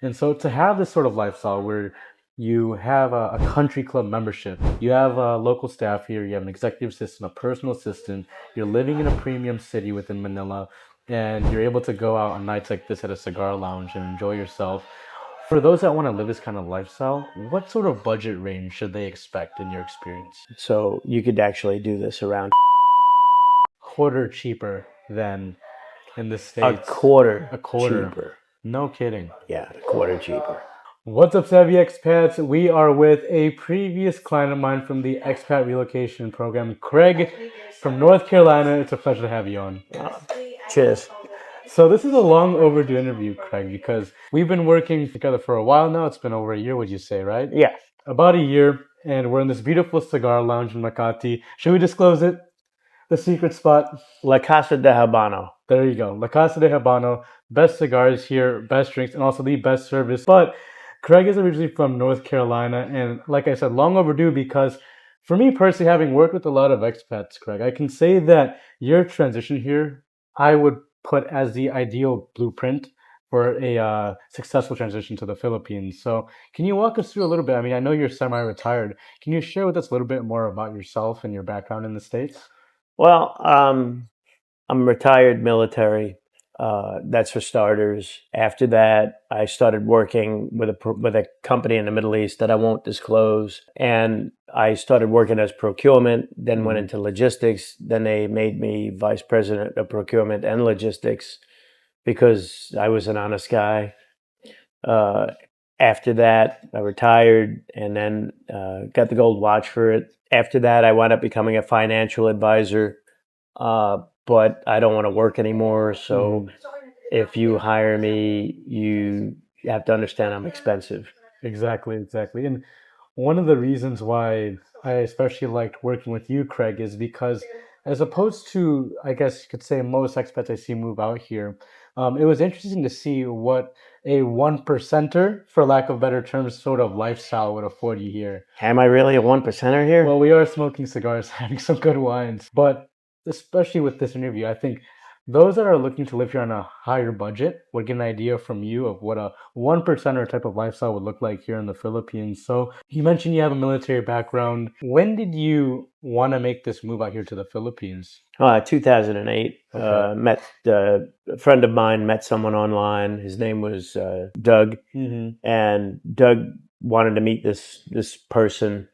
And so to have this sort of lifestyle where you have a country club membership, you have a local staff here, you have an executive assistant, a personal assistant, you're living in a premium city within Manila, and you're able to go out on nights like this at a cigar lounge and enjoy yourself. For those that want to live this kind of lifestyle, what sort of budget range should they expect in your experience? So you could actually do this around Quarter cheaper than in the a States. quarter A quarter. cheaper. No kidding. Yeah, a quarter cheaper. What's up, Savvy Expats? We are with a previous client of mine from the Expat Relocation program, Craig from North Carolina. It's a pleasure to have you on. Cheers. So this is a long overdue interview, Craig, because we've been working together for a while now. It's been over a year, would you say, right? Yeah. About a year, and we're in this beautiful cigar lounge in Makati. Should we disclose it? The secret spot? La Casa de Habano. There you go. La Casa de Habano. Best cigars here, best drinks, and also the best service. But Craig is originally from North Carolina, and like I said, long overdue because for me personally, having worked with a lot of expats, Craig, I can say that your transition here, I would put as the ideal blueprint for a successful transition to the Philippines. So, can you walk us through a little bit? I mean, I know you're semi-retired. Can you share with us a little bit more about yourself and your background in the States? Well, I'm retired military. That's for starters. After that, I started working with a company in the Middle East that I won't disclose, and I started working as procurement. Then went into logistics. Then they made me vice president of procurement and logistics because I was an honest guy. Uh, After that, I retired and then got the gold watch for it. After that, I wound up becoming a financial advisor, but I don't want to work anymore. So if you hire me, you have to understand I'm expensive. Exactly, exactly. And one of the reasons why I especially liked working with you, Craig, is because as opposed to, I guess you could say, most expats I see move out here, it was interesting to see what a one percenter, for lack of better terms, sort of lifestyle would afford you here. Am I really a one percenter here? Well, we are smoking cigars, having some good wines, but especially with this interview, I think those that are looking to live here on a higher budget would get an idea from you of what a one percenter type of lifestyle would look like here in the Philippines. So you mentioned you have a military background. When did you want to make this move out here to the Philippines? 2008. Okay. Met a friend of mine. Met someone online. His name was Doug, and Doug wanted to meet this person,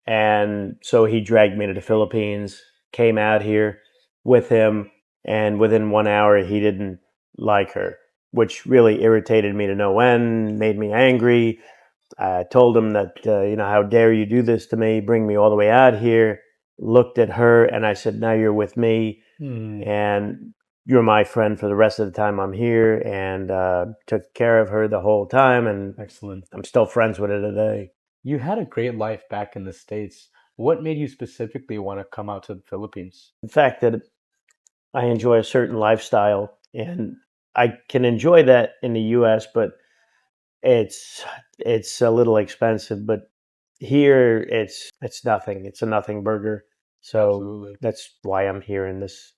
and so he dragged me to the Philippines. Came out here with him, and within 1 hour, he didn't like her, which really irritated me to no end. Made me angry. I told him that how dare you do this to me? Bring me all the way out here. Looked at her and I said, now you're with me and you're my friend for the rest of the time I'm here, and took care of her the whole time, and Excellent. I'm still friends with her today. You had a great life back in the States. What made you specifically want to come out to the Philippines? The fact that I enjoy a certain lifestyle, and I can enjoy that in the US, but it's it's a little expensive. But here it's nothing. It's a nothing burger. So Absolutely. that's why I'm here in this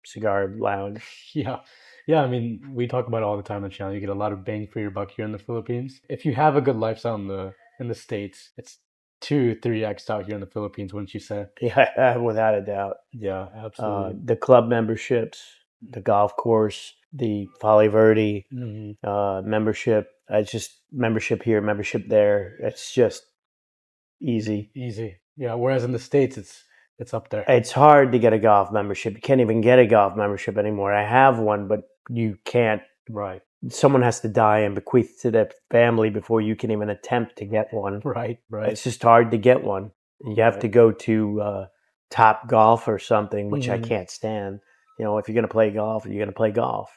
cigar lounge. Yeah. Yeah, I mean, we talk about it all the time on the channel. You get a lot of bang for your buck here in the Philippines. If you have a good lifestyle in the States, it's two, three X out here in the Philippines, wouldn't you say? Yeah, without a doubt. Yeah, absolutely. The club memberships, the golf course, the Folly Verde membership. It's just membership here, membership there. It's just easy. Easy. Yeah, whereas in the States it's up there. It's hard to get a golf membership. You can't even get a golf membership anymore. I have one, but you can't. Right. Someone has to die and bequeath to their family before you can even attempt to get one. Right, right. It's just hard to get one. You have to go to Top Golf or something, which I can't stand. If you're going to play golf, you're going to play golf.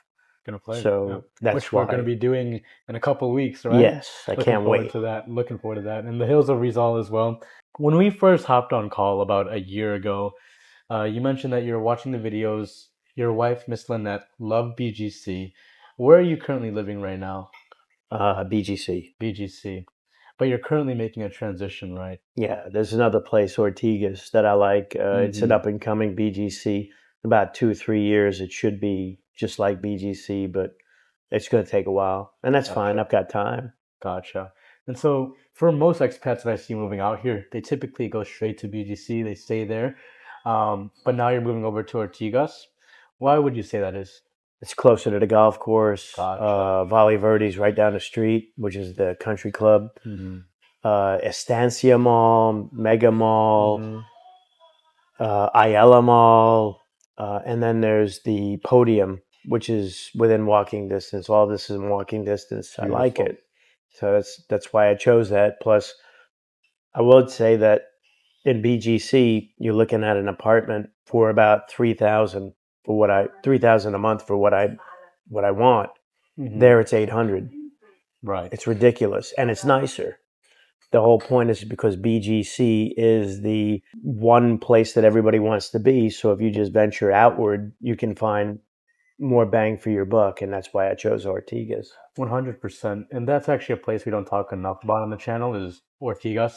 Gonna play. So Yeah. that's Which we're why. gonna be doing in a couple of weeks, right? Yes, I Looking can't forward wait. to that. Looking forward to that. And the Hills of Rizal as well. When we first hopped on call about a year ago, you mentioned that you're watching the videos. Your wife, Miss Lynette, loved BGC. Where are you currently living right now? BGC. BGC. But you're currently making a transition, right? Yeah, there's another place, Ortigas, that I like. It's an up and coming BGC. In about 2 or 3 years, it should be just like BGC, but It's going to take a while, and that's fine. Gotcha. I've got time. Gotcha. And so for most expats that I see moving out here, they typically go straight to BGC. They stay there. But now you're moving over to Ortigas. Why would you say that is? It's closer to the golf course. Gotcha. Valle Verde's right down the street, which is the country club. Mm-hmm. Estancia Mall, Mega Mall, Mm-hmm. Ayala Mall, and then there's the Podium, which is within walking distance. All this is in walking distance. I like Beautiful. it, so that's why I chose that. Plus, I would say that in BGC, you're looking at an apartment for about 3,000 for what I 3,000 a month for what I want. Mm-hmm. There, it's 800. Right. It's ridiculous, and it's nicer. The whole point is because BGC is the one place that everybody wants to be. So if you just venture outward, you can find more bang for your buck, and that's why I chose Ortigas. 100%. And that's actually a place we don't talk enough about on the channel is Ortigas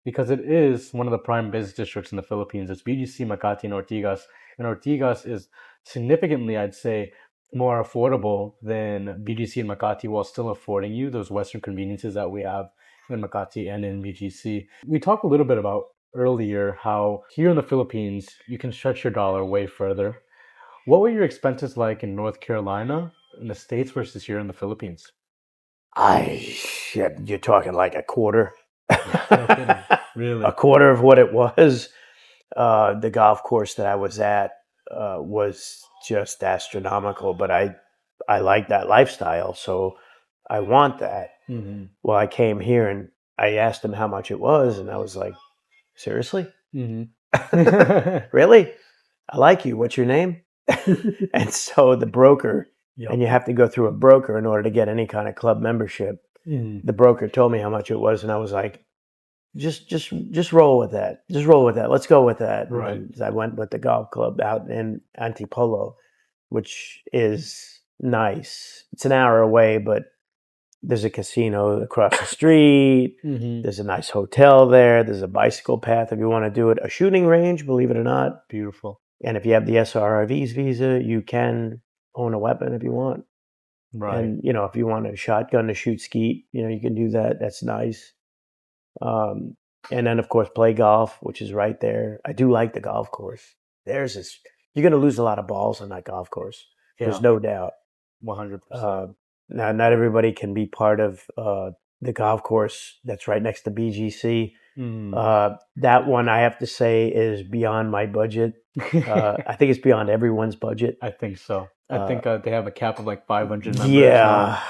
because it is one of the prime business districts in the Philippines. It's BGC, Makati, and Ortigas. And Ortigas is significantly, I'd say, more affordable than BGC and Makati while still affording you those Western conveniences that we have in Makati and in BGC. We talked a little bit about earlier how here in the Philippines, you can stretch your dollar way further. What were your expenses like in North Carolina, in the States versus here in the Philippines? You're talking like a quarter. Yeah, no kidding. Really? A quarter of what it was. The golf course that I was at was just astronomical, but I like that lifestyle, so I want that. Mm-hmm. Well, I came here and I asked him how much it was, and I was like, seriously? Mm-hmm. Really? I like you. What's your name? And so the broker, Yep. and you have to go through a broker in order to get any kind of club membership. Mm-hmm. The broker told me how much it was, and I was like, just roll with that. Just roll with that. Let's go with that. Right. And I went with the golf club out in Antipolo, which is nice. It's an hour away, but there's a casino across the street. Mm-hmm. There's a nice hotel there. There's a bicycle path if you want to do it. A shooting range, believe it or not. Beautiful. And if you have the SRRV's visa, you can own a weapon if you want. Right. And, if you want a shotgun to shoot skeet, you can do that. That's nice. And then, of course, play golf, which is right there. I do like the golf course. You're going to lose a lot of balls on that golf course. Yeah. There's no doubt. 100%. Now, not everybody can be part of the golf course that's right next to BGC. Mm. That one, I have to say, is beyond my budget. I think it's beyond everyone's budget. I think so. I think they have a cap of like 500 members. Yeah,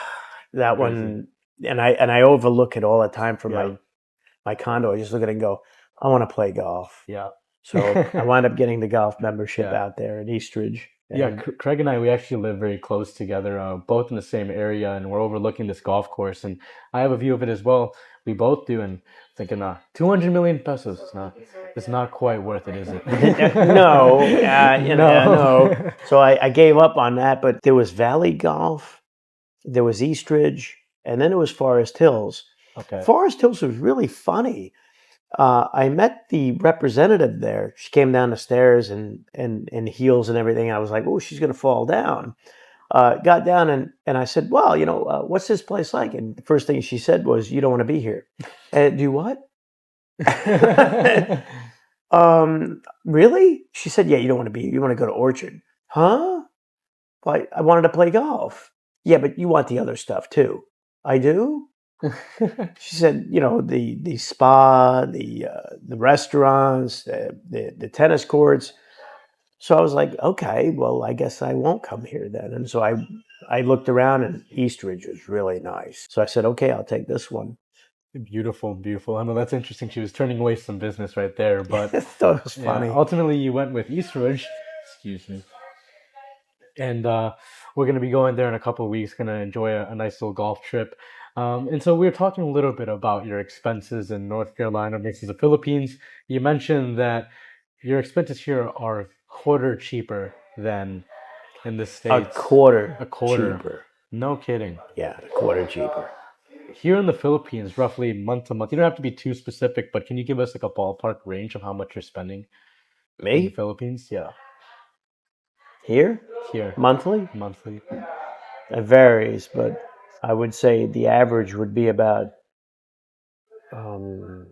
that Crazy. one, and I overlook it all the time from Yeah. my condo. I just look at it and go, I want to play golf. Yeah. So I wound up getting the golf membership Yeah. out there in Eastridge. Yeah, And Craig and I, we actually live very close together, both in the same area, and we're overlooking this golf course. And I have a view of it as well. We both do, and thinking, 200 million pesos. It's not quite worth it, is it? no, No. no. So I gave up on that. But there was Valley Golf, there was Eastridge, and then it was Forest Hills. Okay. Forest Hills was really funny. I met the representative there. She came down the stairs in heels and everything. I was like, oh, she's going to fall down. Got down and I said, well, what's this place like? And the first thing she said was, you don't want to be here. Do what? Really? She said, yeah, you don't want to be here. You want to go to Orchard. Huh? Well, I wanted to play golf. Yeah, but you want the other stuff too. I do? She said, the spa, the restaurants, the tennis courts. So I was like, okay, well, I guess I won't come here then. And so I looked around, and Eastridge was really nice. So I said, okay, I'll take this one. Beautiful, beautiful. I know that's interesting. She was turning away some business right there, but I thought it was funny. ultimately you went with Eastridge. Excuse me. And we're going to be going there in a couple of weeks, going to enjoy a nice little golf trip. And so we were talking a little bit about your expenses in North Carolina versus the Philippines. You mentioned that your expenses here are quarter cheaper than in the States. A quarter cheaper. No kidding. Yeah, a quarter cheaper. Here in the Philippines, roughly month to month, you don't have to be too specific, but can you give us like a ballpark range of how much you're spending in the Me? Philippines? Yeah. Here? Here. Monthly? Monthly. It varies, but I would say the average would be about, um,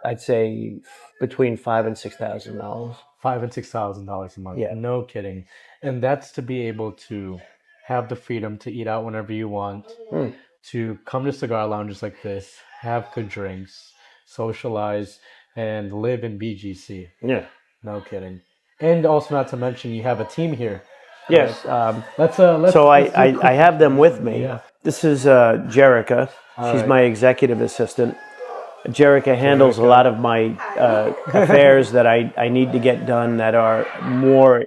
I'd say between $5,000 and $6,000. $5,000 and $6,000 a month. Yeah. No kidding. And that's to be able to have the freedom to eat out whenever you want, Hmm. to come to cigar lounges like this, have good drinks, socialize, and live in BGC. Yeah. No kidding. And also, not to mention, you have a team here. Yes. So Let's do a I quick have them with introduction. me. Yeah. This is Jerica. All She's right. my executive assistant. Jerica handles a Jerica. lot of my affairs that I need to get done that are more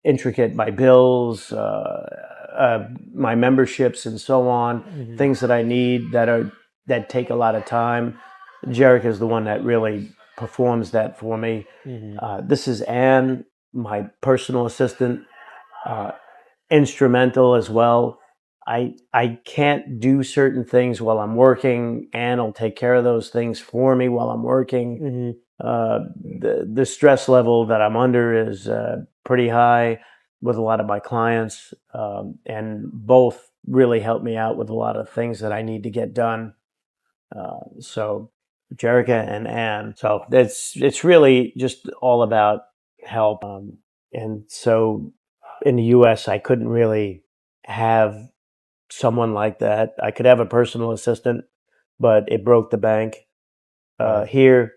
intricate, my bills, my memberships, and so on. Mhm. Things that I need that take a lot of time. Jerica is the one that really performs that for me. Mhm. This is Anne, my personal assistant, uh, instrumental as well. I can't do certain things while I'm working. Anne will take care of those things for me while I'm working. Mhm. The stress level that I'm under is pretty high with a lot of my clients, and both really help me out with a lot of things that I need to get done. So Jerica and Anne. So it's really just all about help. And so in the U.S., I couldn't really have someone like that. I could have a personal assistant, but it broke the bank. Right. Here,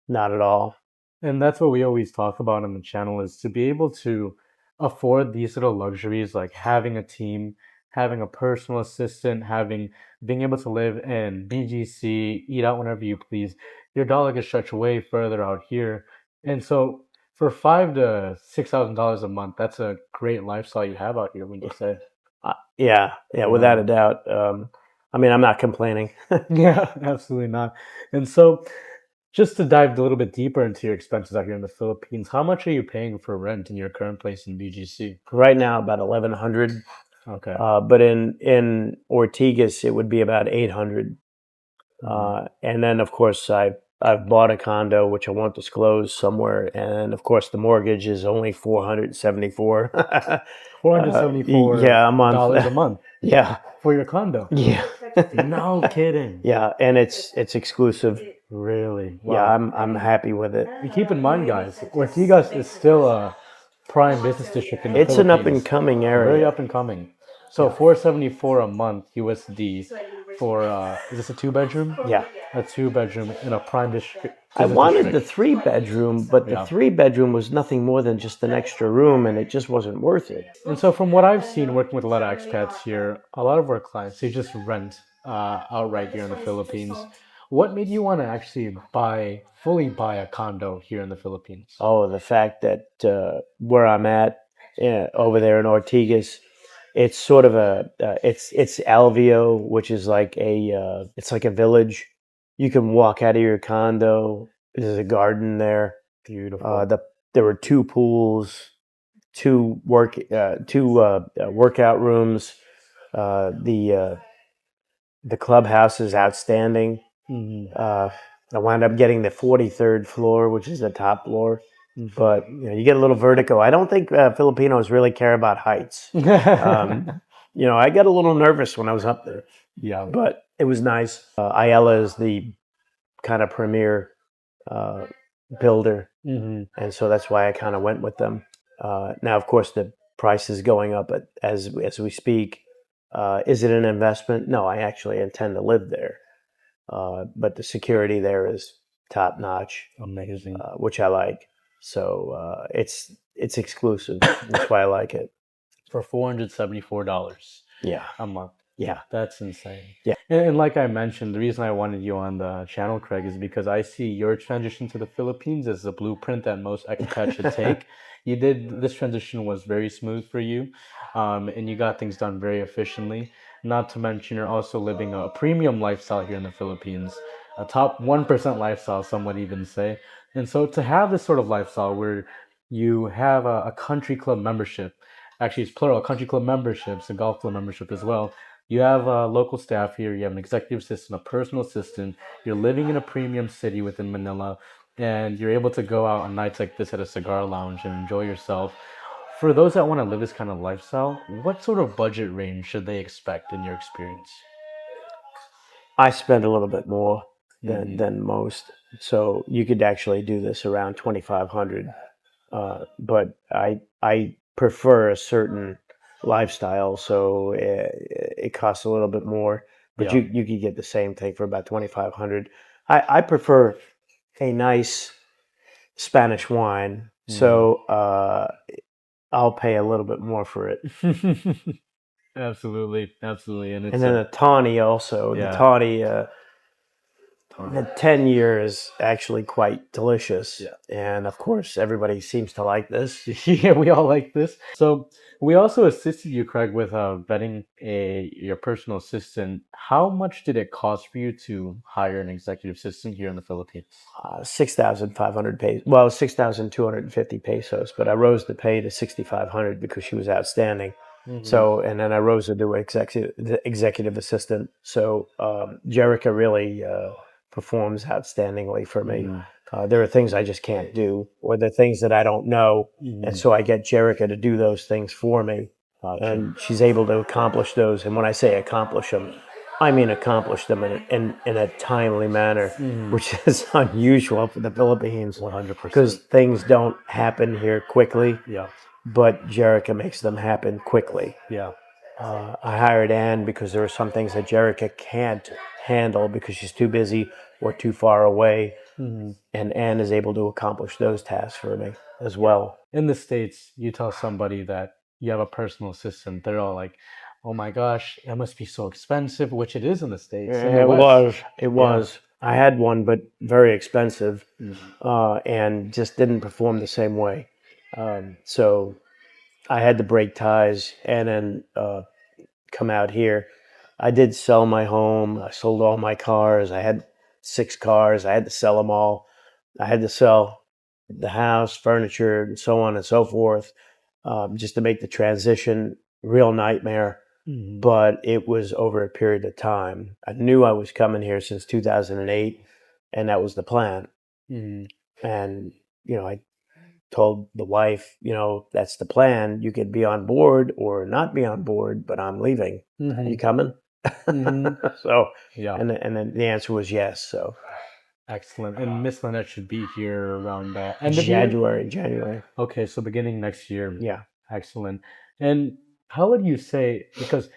not at all. And that's what we always talk about on the channel is to be able to afford these little luxuries like having a team, having a personal assistant, having being able to live in BGC, eat out whenever you please. Your dollar gets stretched way further out here. And so for $5,000 to $6,000 a month, that's a great lifestyle you have out here, would you say? Yeah, without a doubt. I mean, I'm not complaining. Yeah, absolutely not. And so just to dive a little bit deeper into your expenses out here in the Philippines, how much are you paying for rent in your current place in BGC? Right now, about 1,100. Okay. But in Ortigas, it would be about 800. And then, of course, I've bought a condo, which I won't disclose somewhere. And of course, the mortgage is only 474. $474 Yeah, a month. a month Yeah, for your condo. yeah, No kidding. yeah. And it's exclusive. Really? Yeah, Wow. I'm happy with it. And keep in mind, guys, Ortigas is still a prime business district in the It's an up and Philippines. coming Very area. up and coming. So 474 a month USD for is this a two bedroom? Yeah. A two bedroom in a prime district I business wanted the district. 3 bedroom, but the Yeah. 3 bedroom was nothing more than just an extra room, and it just wasn't worth it. And so, from what I've seen working with a lot of expats here, a lot of our clients they just rent outright here in the Philippines. What made you want to actually fully buy a condo here in the Philippines? Oh, the fact that where I'm at, over there in Ortigas, it's sort of it's Alveo, which is like it's like a village. You can walk out of your condo. There's a garden there. Beautiful. There were two pools, two workout rooms. The clubhouse is outstanding. Mhm. I wound up getting the 43rd floor, which is the top floor. Mhm. But you get a little vertigo. I don't think Filipinos really care about heights. I got a little nervous when I was up there, Yeah. but it was nice. Ayala is the kind of premier uh, builder, Hmm. and so that's why I kind of went with them. Now, of course, the price is going up as we speak. Is it an investment? No, I actually intend to live there. But the security there is top notch, Amazing. which I like. So it's exclusive. That's why I like it. For $474 Yeah, a month. yeah, That's insane. yeah. And like I mentioned, the reason I wanted you on the channel, Craig, is because I see your transition to the Philippines as a blueprint that most expats should take. You did this transition was very smooth for you, and you got things done very efficiently. Not to mention, you're also living a premium lifestyle here in the Philippines, a top 1% lifestyle, some would even say. And so to have this sort of lifestyle where you have a country club membership, actually it's plural, country club memberships, a golf club membership as well, you have local staff here. You have an executive assistant, a personal assistant. You're living in a premium city within Manila, and you're able to go out on nights like this at a cigar lounge and enjoy yourself For those that want to live this kind of lifestyle, what sort of budget range should they expect in your experience? I spend a little bit more Hmm. than most, so you could actually do this around 2,500. But I prefer a certain lifestyle, so it costs a little bit more. But Yeah. you could get the same thing for about 2,500. I prefer a nice Spanish wine, Hmm. so I'll pay a little bit more for it. Absolutely, absolutely, and And it's then a a tawny also. The yeah, tawny, totally. the 10 year is actually quite delicious. Yeah. And of course, everybody seems to like this. Yeah, we all like this. So we also assisted you, Craig, with vetting a your personal assistant. How much did it cost for you to hire an executive assistant here in the Philippines? 6,500 pesos. Well, 6,250 pesos, but I rose the pay to 6,500 because she was outstanding. Hmm. So, and then I rose her to executive assistant. So, Jerica really performs outstandingly for me. Hmm. There are things I just can't do, or the things that I don't know, and Hmm. so I get Jerica to do those things for me, Gotcha. and she's able to accomplish those. And when I say accomplish them, I mean accomplish them in a timely manner, Hmm. which is unusual for the Philippines One hundred because percent. things don't happen here quickly, Yeah. but Jerica makes them happen quickly. Yeah. I hired Anne because there are some things that Jerica can't handle because she's too busy or too far away, Hmm. and Anne is able to accomplish those tasks for me as Yeah. well. In the States, you tell somebody that you have a personal assistant, they're all like, "Oh my gosh, that must be so expensive," which it is in the States, in the It West. was, it Yeah. was. I had one, but very expensive, Hmm. and just didn't perform the same way. So I had to break ties and then come out here. I did sell my home. I sold all my cars. I had 6 cars. I had to sell them all. I had to sell the house, furniture, and so on and so forth, just to make the transition real nightmare. Hmm. But it was over a period of time. I knew I was coming here since 2008, and that was the plan. Hmm. And I told the wife, that's the plan. You could be on board or not be on board, but I'm leaving. Are Hmm. you coming? Hmm. So, Yeah. and then the answer was yes. So Excellent. And Miss Lynette should be here around end of year. January. Okay, so beginning next year. Yeah. Excellent. And how would you say, because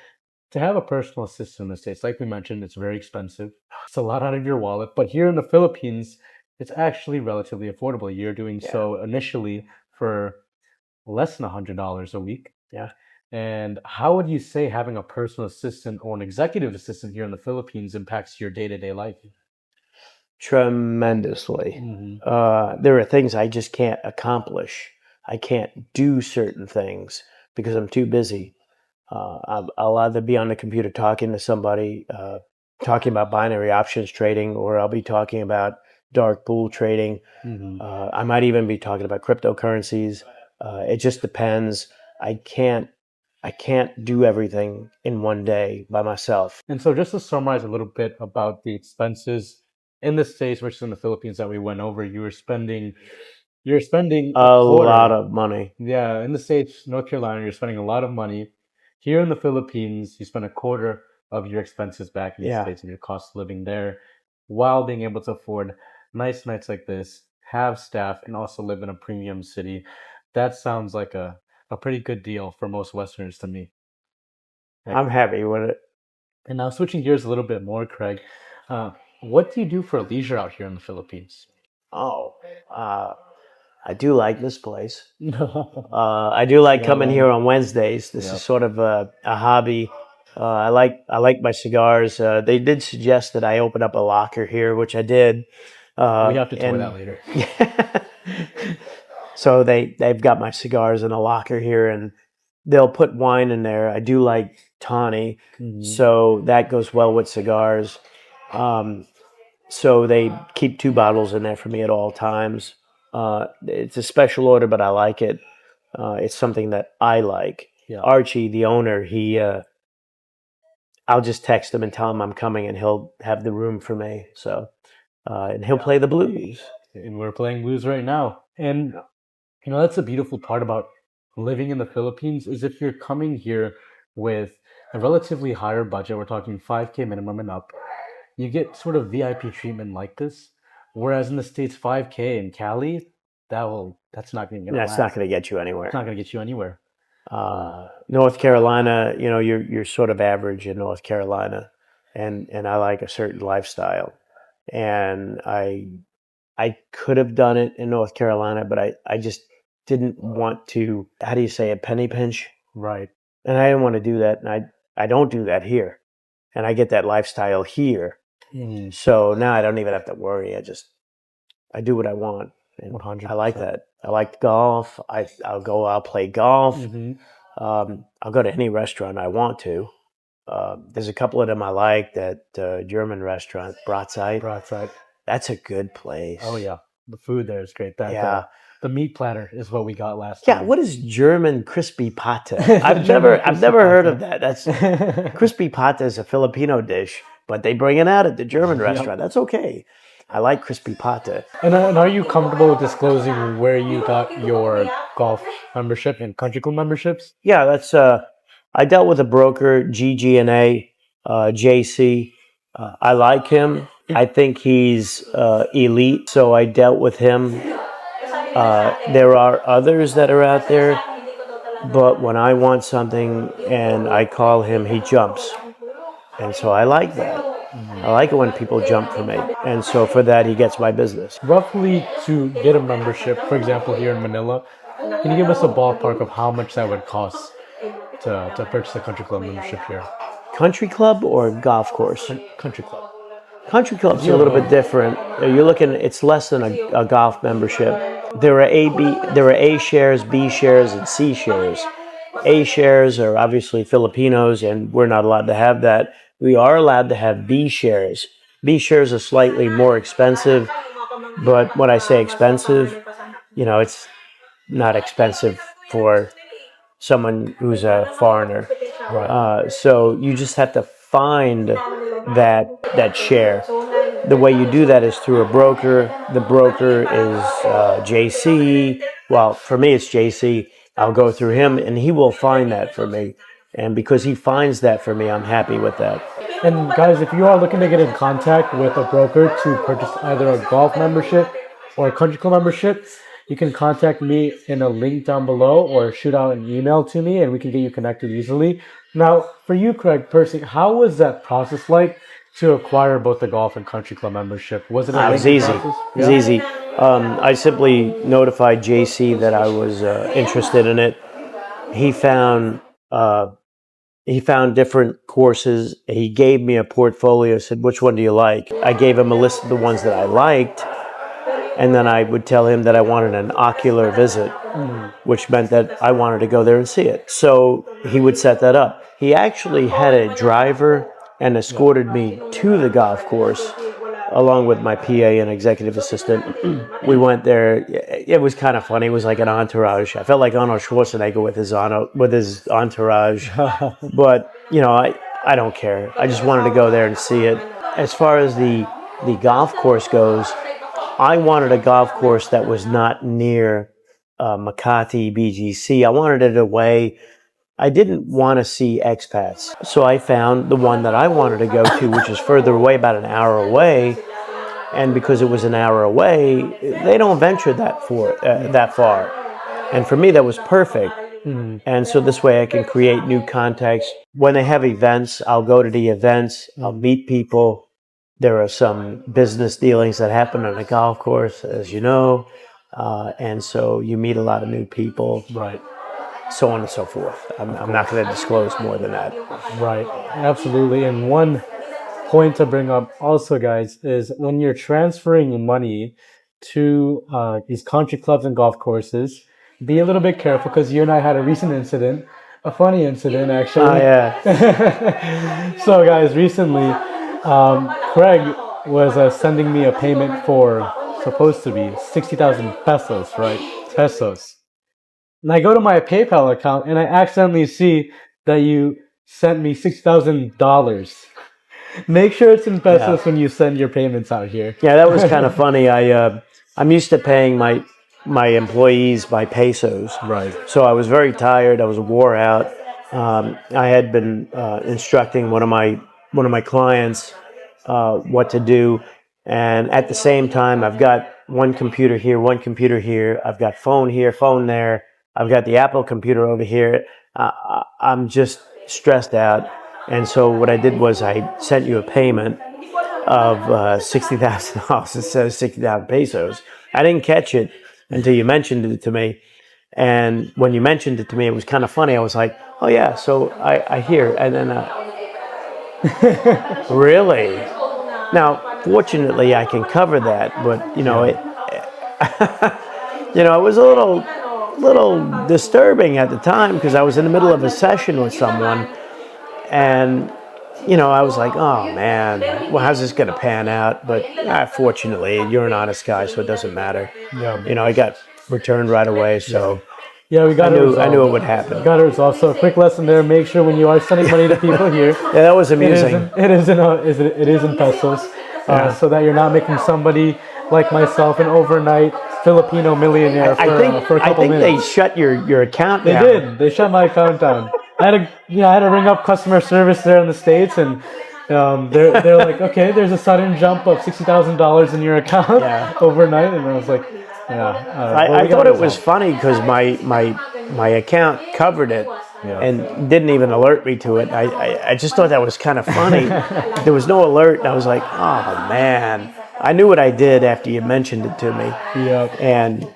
to have a personal assistant in the States, like we mentioned, it's very expensive. It's a lot out of your wallet. But here in the Philippines, it's actually relatively affordable. You're doing Yeah. so initially for less than $100 a week. Yeah. And how would you say having a personal assistant or an executive assistant here in the Philippines impacts your day-to-day life? Tremendously. Hmm. There are things I just can't accomplish. I can't do certain things because I'm too busy. I'll either be on the computer talking to somebody, talking about binary options trading, or I'll be talking about dark pool trading. Hmm. I might even be talking about cryptocurrencies. It just depends. I can't I can't do everything in one day by myself. And so, just to summarize a little bit about the expenses in the States versus in the Philippines that we went over, you're spending a A lot quarter. of money. Yeah, in the States, North Carolina, you're spending a lot of money. Here in the Philippines, you spend a quarter of your expenses back in the Yeah, States and your cost of living there, while being able to afford nice nights like this, have staff, and also live in a premium city. That sounds like a pretty good deal for most Westerners to me. I'm happy with it. And now switching gears a little bit more, Craig, uh, what do you do for leisure out here in the Philippines? Oh, uh, I do like this place. You I do like don't coming here lie. on Wednesdays. This is Yep. sort of a hobby. I like my cigars. They did suggest that I open up a locker here, which I did. We have to tour that And later. so they've got my cigars in a locker here, and they'll put wine in there. I do like tawny, Hmm. so that goes well with cigars. Um, so they keep 2 bottles in there for me at all times. It's a special order, but I like it. It's something that I like. Yeah. Archie, the owner, I'll just text him and tell him I'm coming, and he'll have the room for me. So, and he'll play the blues. And we're playing blues right now. And that's the beautiful part about living in the Philippines is if you're coming here with a relatively higher budget, we're talking 5K minimum and up, you get sort of VIP treatment like this. Whereas in the States, 5K in Cali, that's not going to That's not last. going to get you It's anywhere. not going to get you anywhere. North Carolina, you know, you're sort of average in North Carolina, and I like a certain lifestyle, and I could have done it in North Carolina, but I just didn't want to. How do you say it? Penny pinch, Right. and I didn't want to do that, and I don't do that here, and I get that lifestyle here. Mm, So now I don't even have to worry. I do what I want, and I like 100%. that. I like golf. I'll play golf. Mm-hmm. I'll go to any restaurant I want to. There's a couple of them I like. That German restaurant, Brotzeit. Broadside. That's a good place. Oh yeah, the food there is great. Yeah. The meat platter is what we got last Yeah, time. what is German crispy pate? The I've German never crispy heard pate. of that. That's crispy pate is a Filipino dish, but they bring it out at the German Yep. restaurant. That's okay. I like crispy pate. And are you comfortable with disclosing where you got your golf membership and country club memberships? Yeah, that's I dealt with a broker, GG&A, JC. I like him. I think he's elite, so I dealt with him. There are others that are out there, but when I want something and I call him, he jumps. And so I like that. I like it when people jump for me. And so for that, he gets my business. Roughly to get a membership, for example, here in Manila, can you give us a ballpark of how much that would cost to purchase a country club membership here? Country club or golf course? Country club. Country club's a little bit different. You're looking, it's less than a golf membership. There are A shares, B shares, and C shares. A shares are obviously Filipinos, and we're not allowed to have that. We are allowed to have B shares. B shares are slightly more expensive, but when I say expensive, you know, it's not expensive for someone who's a foreigner. Right. So you just have to find that share. The way you do that is through a broker. The broker is JC. Well, for me, it's JC. I'll go through him, and he will find that for me. And because he finds that for me, I'm happy with that. And guys, if you are looking to get in contact with a broker to purchase either a golf membership or a country club membership, you can contact me in a link down below or shoot out an email to me and we can get you connected easily. Now, for you, Craig, personally, how was that process like to acquire both the golf and country club membership? Was it a It was lengthy easy. process? It was easy. I simply notified JC that I was interested in it. He found different courses. He gave me a portfolio, said, which one do you like? I gave him a list of the ones that I liked, and then I would tell him that I wanted an ocular visit, which meant that I wanted to go there and see it. So he would set that up. He actually had a driver and escorted me to the golf course along with my PA and executive assistant. We went there. It was kind of funny. It was like an entourage. I felt like Arnold Schwarzenegger with his entourage. But you know, I don't care. I just wanted to go there and see it. As far as the golf course goes, I wanted a golf course that was not near Makati, BGC. I wanted it away. I didn't want to see expats. So I found the one that I wanted to go to, which is further away, about an hour away. And because it was an hour away, they don't venture that far. And for me, that was perfect. And so this way I can create new contacts. When they have events, I'll go to the events. I'll meet people. There are some business dealings that happen on a golf course, as you know. And so you meet a lot of new people. Right. So on and so forth. I'm not going to disclose more than that. Right. Absolutely. And one point to bring up also, guys, is when you're transferring money to these country clubs and golf courses, be a little bit careful because you and I had a recent incident, a funny incident actually. Oh, yeah. So, guys, recently, Craig was sending me a payment for supposed to be 60,000 pesos, right? Pesos. And I go to my PayPal account and I accidentally see that you sent me $6,000. Make sure it's in pesos when you send your payments out here. Yeah, that was kind of funny. I'm used to paying my my employees by pesos. Right. So I was very tired. I was wore out. I had been instructing one of my clients what to do, and at the same time, I've got one computer here, one computer here. I've got phone here, phone there. I've got the Apple computer over here. I'm just stressed out, and so what I did was I sent you a payment of $60,000 instead of 60,000 pesos. I didn't catch it until you mentioned it to me. And when you mentioned it to me, it was kind of funny. I was like, oh, yeah, so I hear. And then, really? Now, fortunately, I can cover that. But, it was a little disturbing at the time because I was in the middle of a session with someone. And I was like, oh man, well, how's this going to pan out? But fortunately, you're an honest guy, so it doesn't matter. Yeah. I got returned right away, so Yeah, we got I knew it would happen. Got it resolved. So a quick lesson there: make sure when you are sending money to people here, Yeah, that was amusing. it is in pesos, so that you're not making somebody like myself an overnight Filipino millionaire for a couple minutes. They shut your account down. They did. They shut my account down. I had to ring up customer service there in the States, and they're like, okay, there's a sudden jump of $60,000 in your account overnight, and I was like, I thought it was funny because my account covered it and didn't even alert me to it. I just thought that was kind of funny. There was no alert, and I was like, oh man. I knew what I did after you mentioned it to me. Yep. And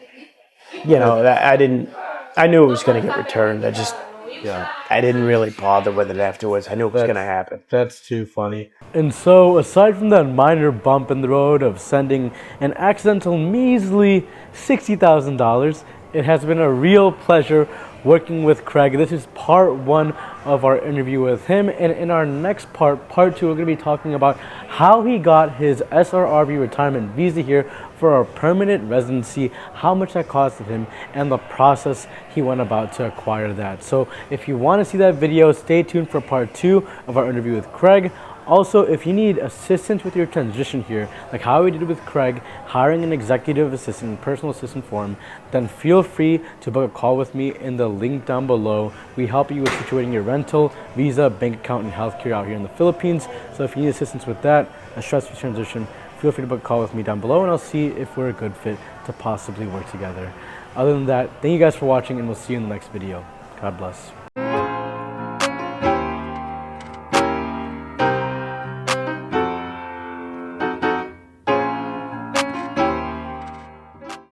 I knew it was going to get returned. I didn't really bother with it afterwards. I knew it was going to happen. That's too funny. And so, aside from that minor bump in the road of sending an accidental measly $60,000, it has been a real pleasure working with Craig. This is part one of our interview with him, and in our next part two, we're going to be talking about how he got his SRRB retirement visa here for a permanent residency, how much that costed him, and the process he went about to acquire that. So if you want to see that video, stay tuned for part two of our interview with Craig. Also, if you need assistance with your transition here, like how we did with Craig, hiring an executive assistant, personal assistant for him, then feel free to book a call with me in the link down below. We help you with situating your rental, visa, bank account, and healthcare out here in the Philippines. So if you need assistance with that, a stress-free transition, feel free to book a call with me down below, and I'll see if we're a good fit to possibly work together. Other than that, thank you guys for watching, and we'll see you in the next video. God bless.